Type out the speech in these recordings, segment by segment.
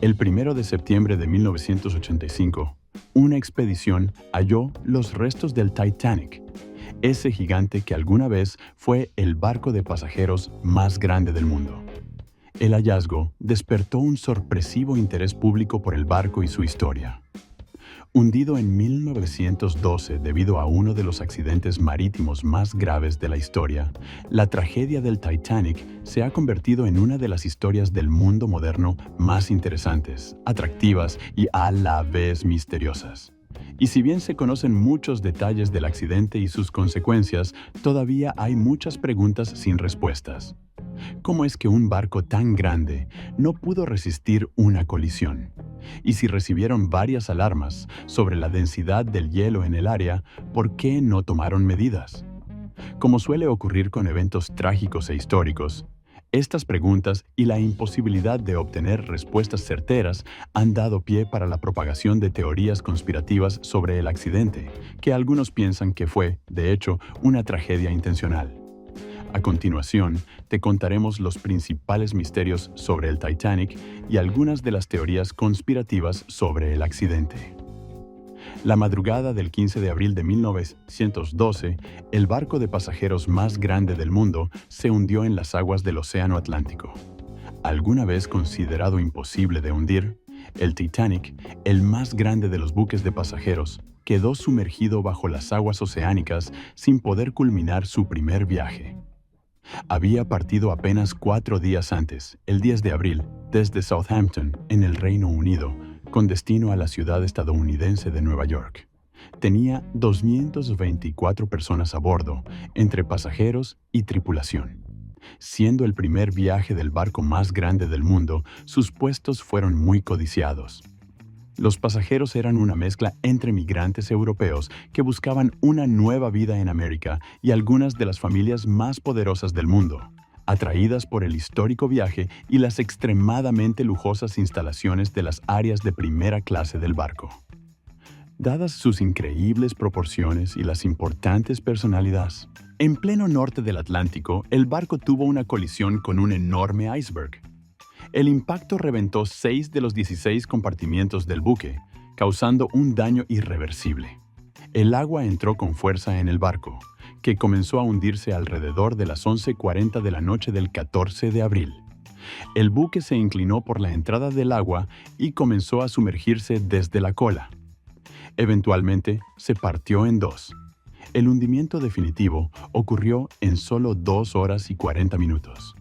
El 1 de septiembre de 1985, una expedición halló los restos del Titanic, ese gigante que alguna vez fue el barco de pasajeros más grande del mundo. El hallazgo despertó un sorpresivo interés público por el barco y su historia. Hundido en 1912 debido a uno de los accidentes marítimos más graves de la historia, la tragedia del Titanic se ha convertido en una de las historias del mundo moderno más interesantes, atractivas y a la vez misteriosas. Y si bien se conocen muchos detalles del accidente y sus consecuencias, todavía hay muchas preguntas sin respuestas. ¿Cómo es que un barco tan grande no pudo resistir una colisión? Y si recibieron varias alarmas sobre la densidad del hielo en el área, ¿por qué no tomaron medidas? Como suele ocurrir con eventos trágicos e históricos, estas preguntas y la imposibilidad de obtener respuestas certeras han dado pie para la propagación de teorías conspirativas sobre el accidente, que algunos piensan que fue, de hecho, una tragedia intencional. A continuación, te contaremos los principales misterios sobre el Titanic y algunas de las teorías conspirativas sobre el accidente. La madrugada del 15 de abril de 1912, el barco de pasajeros más grande del mundo se hundió en las aguas del Océano Atlántico. Alguna vez considerado imposible de hundir, el Titanic, el más grande de los buques de pasajeros, quedó sumergido bajo las aguas oceánicas sin poder culminar su primer viaje. Había partido apenas 4 días antes, el 10 de abril, desde Southampton, en el Reino Unido, con destino a la ciudad estadounidense de Nueva York. Tenía 224 personas a bordo, entre pasajeros y tripulación. Siendo el primer viaje del barco más grande del mundo, sus puestos fueron muy codiciados. Los pasajeros eran una mezcla entre migrantes europeos que buscaban una nueva vida en América y algunas de las familias más poderosas del mundo, atraídas por el histórico viaje y las extremadamente lujosas instalaciones de las áreas de primera clase del barco. Dadas sus increíbles proporciones y las importantes personalidades, en pleno norte del Atlántico, el barco tuvo una colisión con un enorme iceberg. El impacto reventó 6 de los 16 compartimientos del buque, causando un daño irreversible. El agua entró con fuerza en el barco, que comenzó a hundirse alrededor de las 11:40 de la noche del 14 de abril. El buque se inclinó por la entrada del agua y comenzó a sumergirse desde la cola. Eventualmente, se partió en dos. El hundimiento definitivo ocurrió en solo 2 horas y 40 minutos.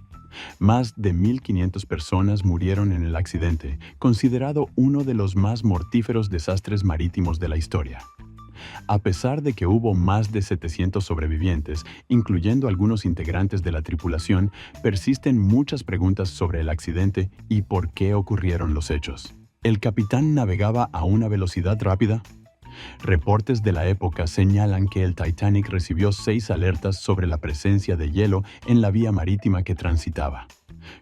Más de 1.500 personas murieron en el accidente, considerado uno de los más mortíferos desastres marítimos de la historia. A pesar de que hubo más de 700 sobrevivientes, incluyendo algunos integrantes de la tripulación, persisten muchas preguntas sobre el accidente y por qué ocurrieron los hechos. ¿El capitán navegaba a una velocidad rápida? Reportes de la época señalan que el Titanic recibió 6 alertas sobre la presencia de hielo en la vía marítima que transitaba.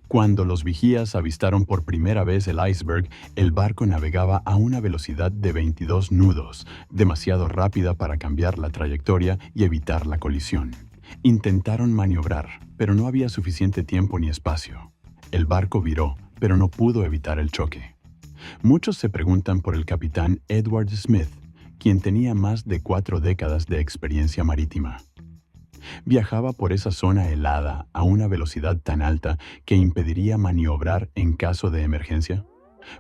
Cuando los vigías avistaron por primera vez el iceberg, el barco navegaba a una velocidad de 22 nudos, demasiado rápida para cambiar la trayectoria y evitar la colisión. Intentaron maniobrar, pero no había suficiente tiempo ni espacio. El barco viró, pero no pudo evitar el choque. Muchos se preguntan por el capitán Edward Smith, quien tenía más de 4 décadas de experiencia marítima. Viajaba por esa zona helada a una velocidad tan alta que impediría maniobrar en caso de emergencia.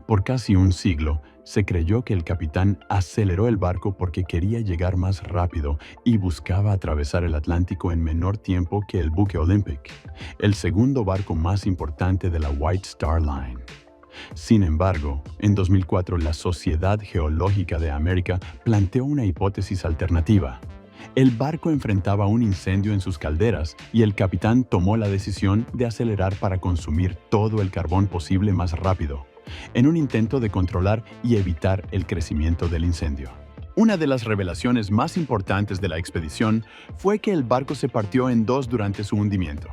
Por casi un siglo, se creyó que el capitán aceleró el barco porque quería llegar más rápido y buscaba atravesar el Atlántico en menor tiempo que el buque Olympic, el segundo barco más importante de la White Star Line. Sin embargo, en 2004 la Sociedad Geológica de América planteó una hipótesis alternativa. El barco enfrentaba un incendio en sus calderas y el capitán tomó la decisión de acelerar para consumir todo el carbón posible más rápido, en un intento de controlar y evitar el crecimiento del incendio. Una de las revelaciones más importantes de la expedición fue que el barco se partió en dos durante su hundimiento.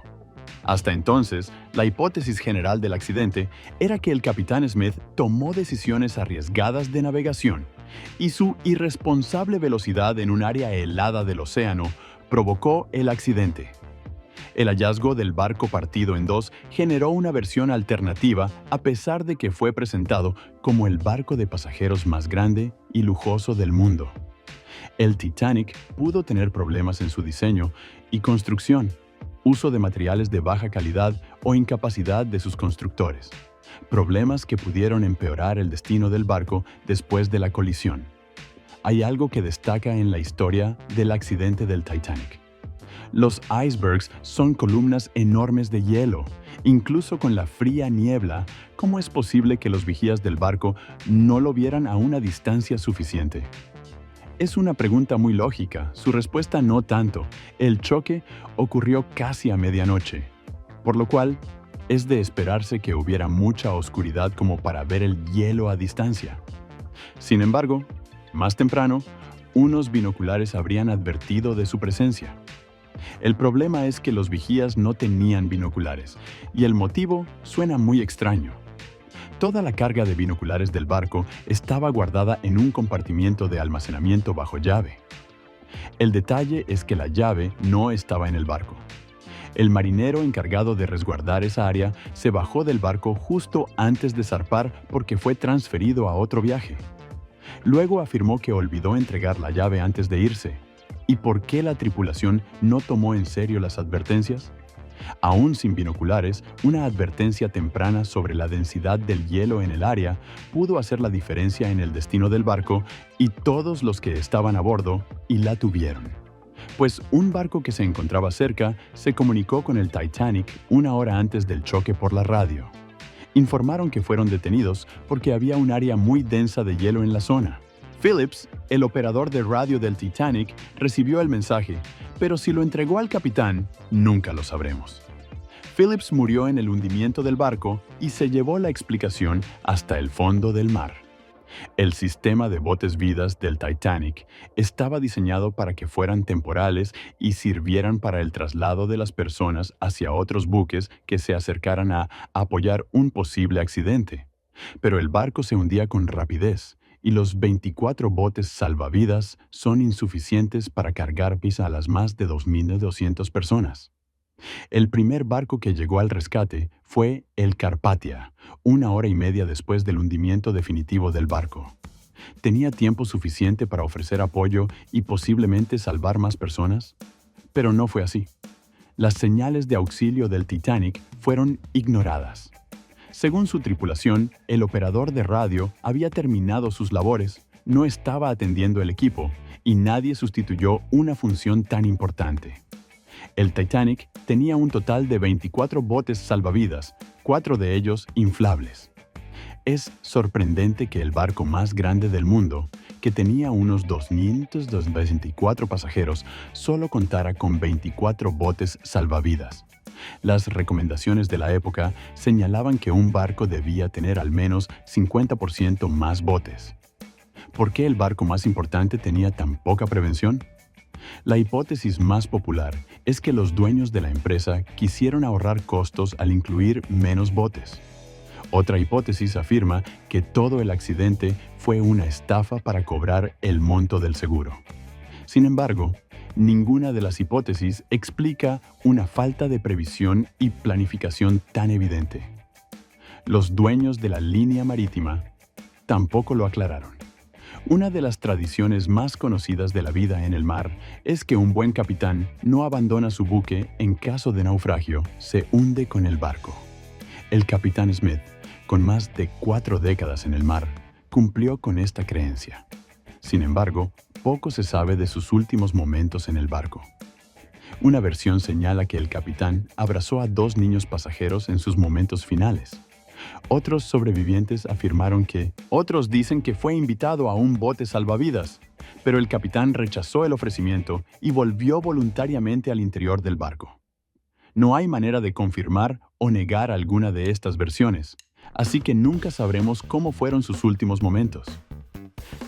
Hasta entonces, la hipótesis general del accidente era que el capitán Smith tomó decisiones arriesgadas de navegación y su irresponsable velocidad en un área helada del océano provocó el accidente. El hallazgo del barco partido en dos generó una versión alternativa a pesar de que fue presentado como el barco de pasajeros más grande y lujoso del mundo. El Titanic pudo tener problemas en su diseño y construcción, uso de materiales de baja calidad o incapacidad de sus constructores, problemas que pudieron empeorar el destino del barco después de la colisión. Hay algo que destaca en la historia del accidente del Titanic. Los icebergs son columnas enormes de hielo. Incluso con la fría niebla, ¿cómo es posible que los vigías del barco no lo vieran a una distancia suficiente? Es una pregunta muy lógica, su respuesta no tanto. El choque ocurrió casi a medianoche, por lo cual es de esperarse que hubiera mucha oscuridad como para ver el hielo a distancia. Sin embargo, más temprano, unos binoculares habrían advertido de su presencia. El problema es que los vigías no tenían binoculares, y el motivo suena muy extraño. Toda la carga de binoculares del barco estaba guardada en un compartimiento de almacenamiento bajo llave. El detalle es que la llave no estaba en el barco. El marinero encargado de resguardar esa área se bajó del barco justo antes de zarpar porque fue transferido a otro viaje. Luego afirmó que olvidó entregar la llave antes de irse. ¿Y por qué la tripulación no tomó en serio las advertencias? Aún sin binoculares, una advertencia temprana sobre la densidad del hielo en el área pudo hacer la diferencia en el destino del barco y todos los que estaban a bordo y la tuvieron. Pues un barco que se encontraba cerca se comunicó con el Titanic una hora antes del choque por la radio. Informaron que fueron detenidos porque había un área muy densa de hielo en la zona. Phillips, el operador de radio del Titanic, recibió el mensaje, pero si lo entregó al capitán, nunca lo sabremos. Phillips murió en el hundimiento del barco y se llevó la explicación hasta el fondo del mar. El sistema de botes vidas del Titanic estaba diseñado para que fueran temporales y sirvieran para el traslado de las personas hacia otros buques que se acercaran a apoyar un posible accidente. Pero el barco se hundía con rapidez, y los 24 botes salvavidas son insuficientes para cargar a las más de 2.200 personas. El primer barco que llegó al rescate fue el Carpathia, una hora y media después del hundimiento definitivo del barco. ¿Tenía tiempo suficiente para ofrecer apoyo y posiblemente salvar más personas? Pero no fue así. Las señales de auxilio del Titanic fueron ignoradas. Según su tripulación, el operador de radio había terminado sus labores, no estaba atendiendo el equipo y nadie sustituyó una función tan importante. El Titanic tenía un total de 24 botes salvavidas, 4 de ellos inflables. Es sorprendente que el barco más grande del mundo, que tenía unos 224 pasajeros, solo contara con 24 botes salvavidas. Las recomendaciones de la época señalaban que un barco debía tener al menos 50% más botes. ¿Por qué el barco más importante tenía tan poca prevención? La hipótesis más popular es que los dueños de la empresa quisieron ahorrar costos al incluir menos botes. Otra hipótesis afirma que todo el accidente fue una estafa para cobrar el monto del seguro. Sin embargo, ninguna de las hipótesis explica una falta de previsión y planificación tan evidente. Los dueños de la línea marítima tampoco lo aclararon. Una de las tradiciones más conocidas de la vida en el mar es que un buen capitán no abandona su buque en caso de naufragio, se hunde con el barco. El capitán Smith, con más de 4 décadas en el mar, cumplió con esta creencia. Sin embargo, poco se sabe de sus últimos momentos en el barco. Una versión señala que el capitán abrazó a 2 niños pasajeros en sus momentos finales. Otros sobrevivientes afirmaron que otros dicen que fue invitado a un bote salvavidas, pero el capitán rechazó el ofrecimiento y volvió voluntariamente al interior del barco. No hay manera de confirmar o negar alguna de estas versiones, así que nunca sabremos cómo fueron sus últimos momentos.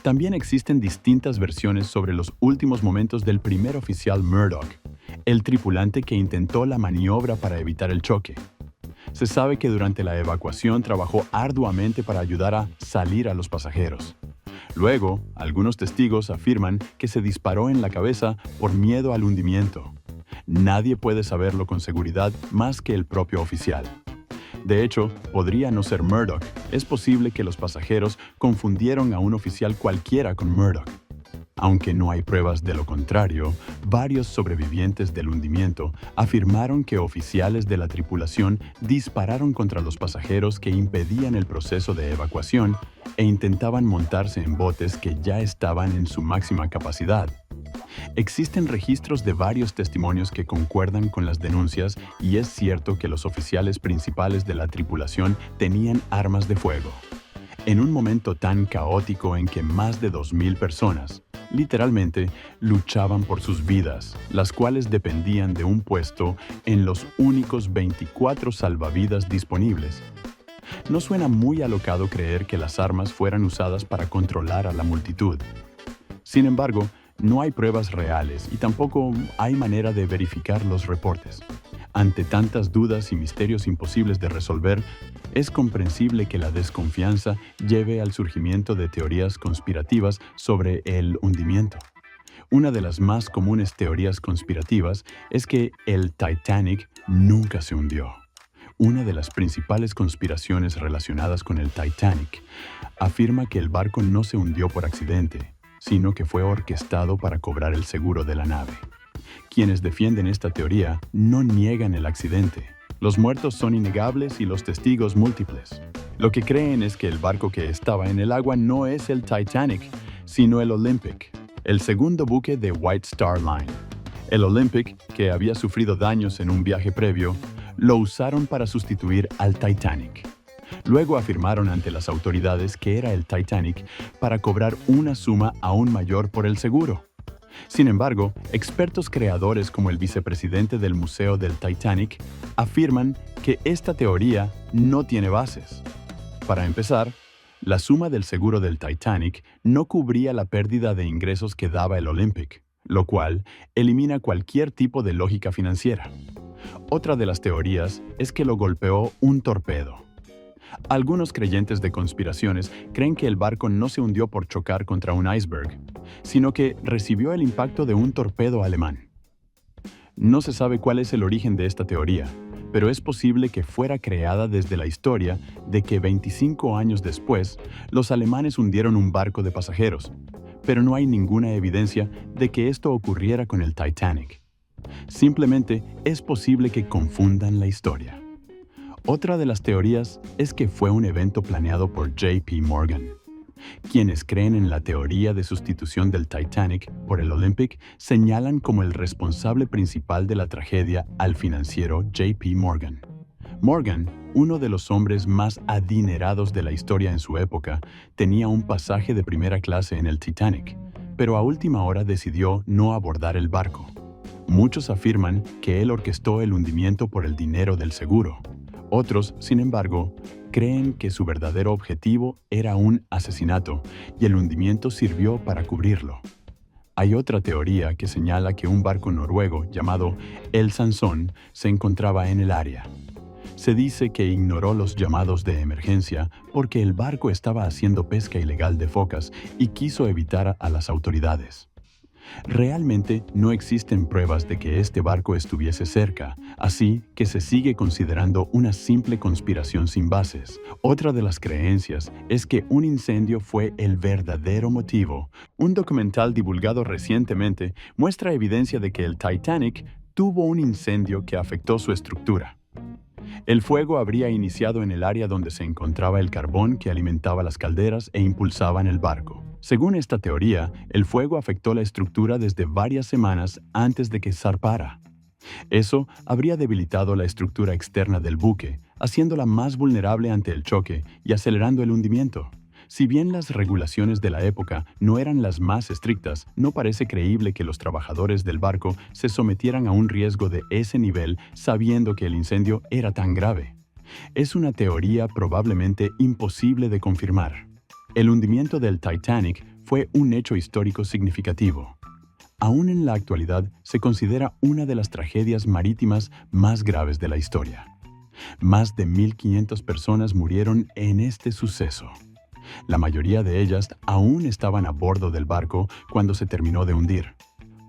También existen distintas versiones sobre los últimos momentos del primer oficial Murdoch, el tripulante que intentó la maniobra para evitar el choque. Se sabe que durante la evacuación trabajó arduamente para ayudar a salir a los pasajeros. Luego, algunos testigos afirman que se disparó en la cabeza por miedo al hundimiento. Nadie puede saberlo con seguridad más que el propio oficial. De hecho, podría no ser Murdoch. Es posible que los pasajeros confundieron a un oficial cualquiera con Murdoch. Aunque no hay pruebas de lo contrario, varios sobrevivientes del hundimiento afirmaron que oficiales de la tripulación dispararon contra los pasajeros que impedían el proceso de evacuación e intentaban montarse en botes que ya estaban en su máxima capacidad. Existen registros de varios testimonios que concuerdan con las denuncias y es cierto que los oficiales principales de la tripulación tenían armas de fuego. En un momento tan caótico en que más de 2,000 personas, literalmente, luchaban por sus vidas, las cuales dependían de un puesto en los únicos 24 salvavidas disponibles. No suena muy alocado creer que las armas fueran usadas para controlar a la multitud. Sin embargo, no hay pruebas reales y tampoco hay manera de verificar los reportes. Ante tantas dudas y misterios imposibles de resolver, es comprensible que la desconfianza lleve al surgimiento de teorías conspirativas sobre el hundimiento. Una de las más comunes teorías conspirativas es que el Titanic nunca se hundió. Una de las principales conspiraciones relacionadas con el Titanic afirma que el barco no se hundió por accidente, sino que fue orquestado para cobrar el seguro de la nave. Quienes defienden esta teoría no niegan el accidente. Los muertos son innegables y los testigos múltiples. Lo que creen es que el barco que estaba en el agua no es el Titanic, sino el Olympic, el segundo buque de White Star Line. El Olympic, que había sufrido daños en un viaje previo, lo usaron para sustituir al Titanic. Luego afirmaron ante las autoridades que era el Titanic para cobrar una suma aún mayor por el seguro. Sin embargo, expertos creadores como el vicepresidente del Museo del Titanic afirman que esta teoría no tiene bases. Para empezar, la suma del seguro del Titanic no cubría la pérdida de ingresos que daba el Olympic, lo cual elimina cualquier tipo de lógica financiera. Otra de las teorías es que lo golpeó un torpedo. Algunos creyentes de conspiraciones creen que el barco no se hundió por chocar contra un iceberg, sino que recibió el impacto de un torpedo alemán. No se sabe cuál es el origen de esta teoría, pero es posible que fuera creada desde la historia de que 25 años después, los alemanes hundieron un barco de pasajeros, pero no hay ninguna evidencia de que esto ocurriera con el Titanic. Simplemente es posible que confundan la historia. Otra de las teorías es que fue un evento planeado por J.P. Morgan. Quienes creen en la teoría de sustitución del Titanic por el Olympic señalan como el responsable principal de la tragedia al financiero J.P. Morgan. Morgan, uno de los hombres más adinerados de la historia en su época, tenía un pasaje de primera clase en el Titanic, pero a última hora decidió no abordar el barco. Muchos afirman que él orquestó el hundimiento por el dinero del seguro. Otros, sin embargo, creen que su verdadero objetivo era un asesinato y el hundimiento sirvió para cubrirlo. Hay otra teoría que señala que un barco noruego llamado El Sansón se encontraba en el área. Se dice que ignoró los llamados de emergencia porque el barco estaba haciendo pesca ilegal de focas y quiso evitar a las autoridades. Realmente no existen pruebas de que este barco estuviese cerca, así que se sigue considerando una simple conspiración sin bases. Otra de las creencias es que un incendio fue el verdadero motivo. Un documental divulgado recientemente muestra evidencia de que el Titanic tuvo un incendio que afectó su estructura. El fuego habría iniciado en el área donde se encontraba el carbón que alimentaba las calderas e impulsaban el barco. Según esta teoría, el fuego afectó la estructura desde varias semanas antes de que zarpara. Eso habría debilitado la estructura externa del buque, haciéndola más vulnerable ante el choque y acelerando el hundimiento. Si bien las regulaciones de la época no eran las más estrictas, no parece creíble que los trabajadores del barco se sometieran a un riesgo de ese nivel sabiendo que el incendio era tan grave. Es una teoría probablemente imposible de confirmar. El hundimiento del Titanic fue un hecho histórico significativo. Aún en la actualidad se considera una de las tragedias marítimas más graves de la historia. Más de 1,500 personas murieron en este suceso. La mayoría de ellas aún estaban a bordo del barco cuando se terminó de hundir.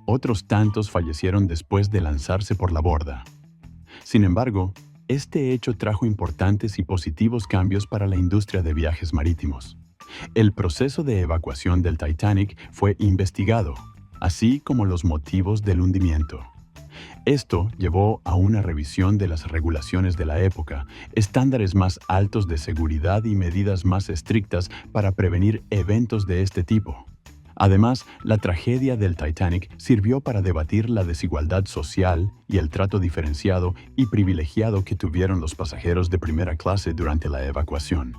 Otros tantos fallecieron después de lanzarse por la borda. Sin embargo, este hecho trajo importantes y positivos cambios para la industria de viajes marítimos. El proceso de evacuación del Titanic fue investigado, así como los motivos del hundimiento. Esto llevó a una revisión de las regulaciones de la época, estándares más altos de seguridad y medidas más estrictas para prevenir eventos de este tipo. Además, la tragedia del Titanic sirvió para debatir la desigualdad social y el trato diferenciado y privilegiado que tuvieron los pasajeros de primera clase durante la evacuación.